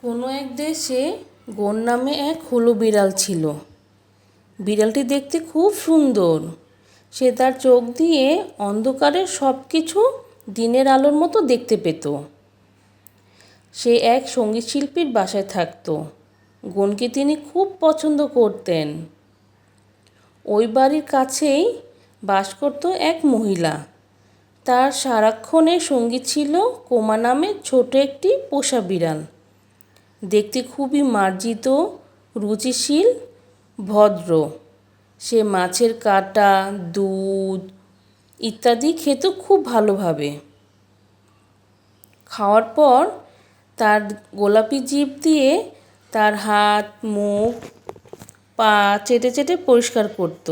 কোনো এক দেশে গোন নামে এক হলো বিড়াল ছিল। বিড়ালটি দেখতে খুব সুন্দর। সে তার চোখ দিয়ে অন্ধকারের সব কিছু দিনের আলোর মতো দেখতে পেত। সে এক সঙ্গীত শিল্পীর বাসায় থাকত। গোনকে তিনি খুব পছন্দ করতেন। ওই বাড়ির কাছেই বাস করত এক মহিলা। তার সারাক্ষণের সঙ্গী ছিল কোমা নামে ছোট একটি পোষা বিড়াল। দেখতে খুবই মার্জিত, রুচিশীল, ভদ্র। সে মাছের কাঁটা, দুধ ইত্যাদি খেত খুব ভালোভাবে। খাওয়ার পর তার গোলাপি জিভ দিয়ে তার হাত, মুখ, পা চেটে চেটে পরিষ্কার করত।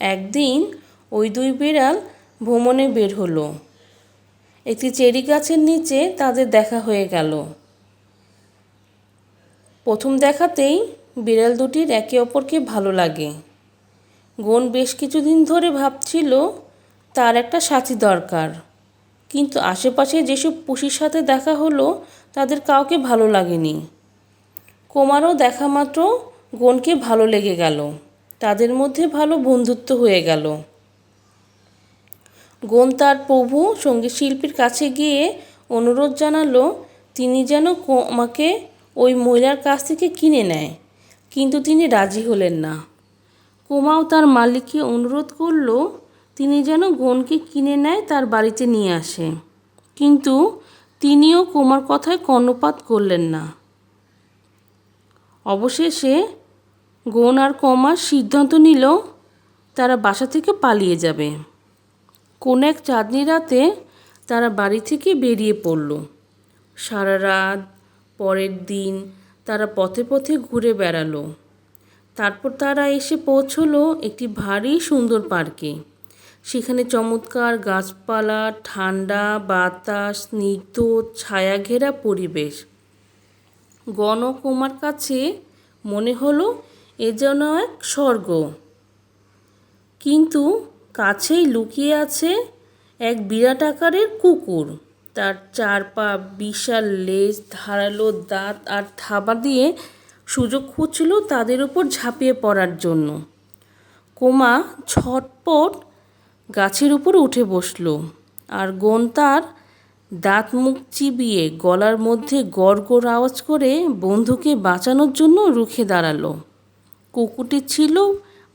একদিন ওই দুই বিড়াল ভ্রমণে বের হলো। একটি চেরি গাছের নিচে তাদের দেখা হয়ে গেল। প্রথম দেখাতেই বিড়াল দুটির একে অপরকে ভালো লাগে। গোন বেশ কিছুদিন ধরে ভাবছিল তার একটা সাথী দরকার, কিন্তু আশেপাশে যেসব পুষির সাথে দেখা হলো তাদের কাউকে ভালো লাগেনি। কোমারও দেখা মাত্র গোনকে ভালো লেগে গেল। তাদের মধ্যে ভালো বন্ধুত্ব হয়ে গেল। গোন তার প্রভু সঙ্গীত শিল্পীর কাছে গিয়ে অনুরোধ জানালো তিনি যেন কোমাকে ওই মহিলার কাছ থেকে কিনে নেয়, কিন্তু তিনি রাজি হলেন না। কোমাও তার মালিককে অনুরোধ করল তিনি যেন গোনকে কিনে নেয়, তার বাড়িতে নিয়ে আসে, কিন্তু তিনিও কোমার কথায় কর্ণপাত করলেন না। অবশেষে গোন আর কোমা সিদ্ধান্ত নিল তারা বাসা থেকে পালিয়ে যাবে। কোন এক চাঁদনি রাতে তারা বাড়ি থেকে বেরিয়ে পড়ল। সারা রাত পরের দিন তারা পথে পথে ঘুরে বেড়ালো। তারপর তারা এসে পৌঁছলো একটি ভারী সুন্দর পার্কে। সেখানে চমৎকার গাছপালা, ঠান্ডা বাতাস, স্নিগ্ধ ছায়া ঘেরা পরিবেশ। গণ কোমার কাছে মনে হলো এ যেন এক স্বর্গ। কিন্তু কাছেই লুকিয়ে আছে এক বিরাট আকারের কুকুর। তার চার পা, বিশাল লেজ, ধারালো দাঁত আর থাবা দিয়ে সুযোগ খুঁজছিল তাদের উপর ঝাঁপিয়ে পড়ার জন্য। কোমা ছটপট গাছের উপর উঠে বসল, আর গোন তার দাঁত মুখ চিবিয়ে গলার মধ্যে গড়গড় আওয়াজ করে বন্ধুকে বাঁচানোর জন্য রুখে দাঁড়ালো। কুকুরটি ছিল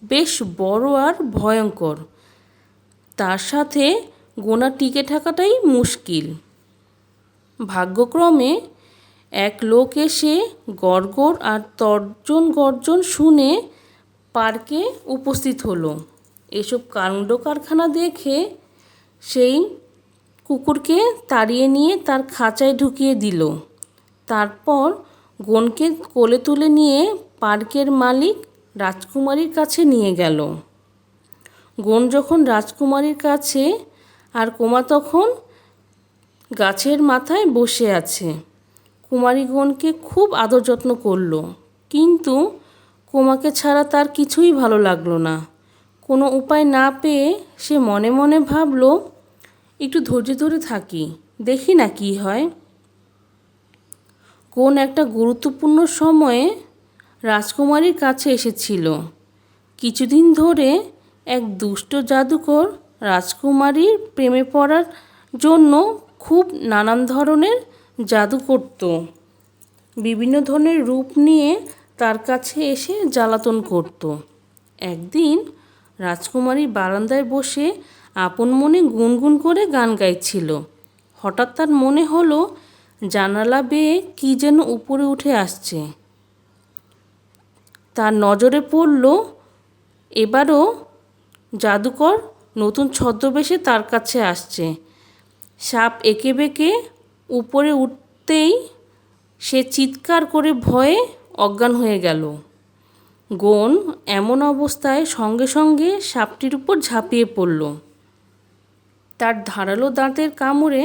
বেশ বড় আর ভয়ঙ্কর। তার সাথে গোনা টিকে থাকাটাই মুশকিল। ভাগ্যক্রমে এক লোক এসে গড়গড় আর তর্জন গর্জন শুনে পার্কে উপস্থিত হলো। এসব কাণ্ড কারখানা দেখে সেই কুকুরকে তাড়িয়ে নিয়ে তার খাঁচায় ঢুকিয়ে দিল। তারপর গোনকে কোলে তুলে নিয়ে পার্কের মালিক রাজকুমারীর কাছে নিয়ে গেল। গোন যখন রাজকুমারীর কাছে, আর কোমা তখন গাছের মাথায় বসে আছে। কুমারী গোনকে খুব আদর যত্ন করল, কিন্তু কোমাকে ছাড়া তার কিছুই ভালো লাগলো না। কোনো উপায় না পেয়ে সে মনে মনে ভাবল একটু ধৈর্য ধরে থাকি, দেখি না কি হয়। কোন একটা গুরুত্বপূর্ণ সময়ে রাজকুমারীর কাছে এসেছিল। কিছুদিন ধরে এক দুষ্ট জাদুকর রাজকুমারীর প্রেমে পড়ার জন্য খুব নানান ধরনের জাদু করত। বিভিন্ন ধরনের রূপ নিয়ে তার কাছে এসে জ্বালাতন করত। একদিন রাজকুমারী বারান্দায় বসে আপন মনে গুনগুন করে গান গাইছিল। হঠাৎ তার মনে হলো জানালা বেয়ে কী যেন উপরে উঠে আসছে। তার নজরে পড়ল এবারও জাদুকর নতুন ছদ্মবেশে তার কাছে আসছে। সাপ এঁকে বেঁকে উপরে উঠতেই সে চিৎকার করে ভয়ে অজ্ঞান হয়ে গেল। গোন এমন অবস্থায় সঙ্গে সঙ্গে সাপটির উপর ঝাঁপিয়ে পড়ল। তার ধারালো দাঁতের কামড়ে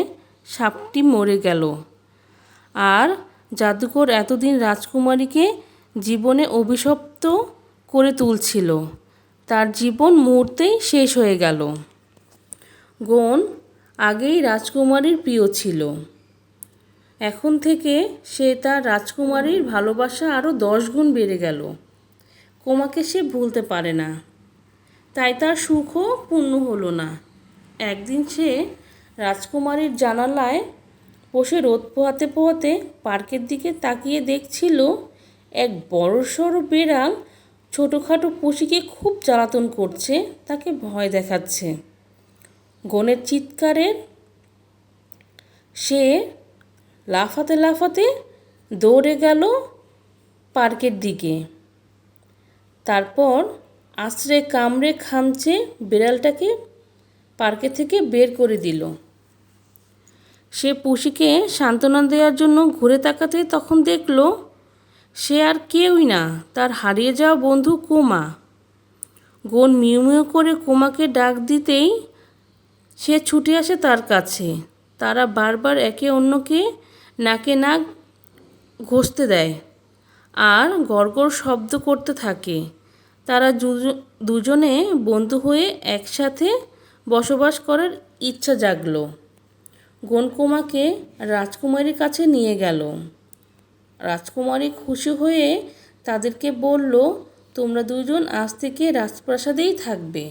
সাপটি মরে গেল। আর জাদুকর এতদিন রাজকুমারীকে জীবনে অভিশপ্ত করে তুলছিল, তার জীবন মুহূর্তেই শেষ হয়ে গেল। গোন আগেই রাজকুমারীর প্রিয় ছিল। এখন থেকে সে তার রাজকুমারীর ভালোবাসা আরও 10 গুণ বেড়ে গেল। কোমাকে সে ভুলতে পারে না, তাই তার সুখও পূর্ণ হলো না। একদিন সে রাজকুমারীর জানালায় বসে রোদ পোহাতে পোহাতে পার্কের দিকে তাকিয়ে দেখছিল এক বড়সড় বেড়াল ছোটোখাটো পুষিকে খুব জ্বালাতন করছে, তাকে ভয় দেখাচ্ছে। গনের চিৎকারে সে লাফাতে লাফাতে দৌড়ে গেল পার্কের দিকে। তারপর আছড়ে কামড়ে খামচে বিড়ালটাকে পার্কে থেকে বের করে দিল। সে পুষিকে সান্ত্বনা দেওয়ার জন্য ঘুরে তাকাতে তখন দেখল সে আর কেউই না, তার হারিয়ে যাওয়া বন্ধু কোমা। গন মিউ মিউ করে কোমাকে ডাক দিতেই সে ছুটে আসে তার কাছে। তারা বারবার একে অন্যকে নাকে নাক ঘষতে দেয় আর গড়গড় শব্দ করতে থাকে। তারা দুজনে বন্ধু হয়ে একসাথে বসবাস করার ইচ্ছা জাগলো। গন কোমাকে রাজকুমারীর কাছে নিয়ে গেল। রাজকুমারী খুশি হয়ে তাদেরকে বলল, তোমরা দুজন আজ থেকে রাজপ্রাসাদেই থাকবে।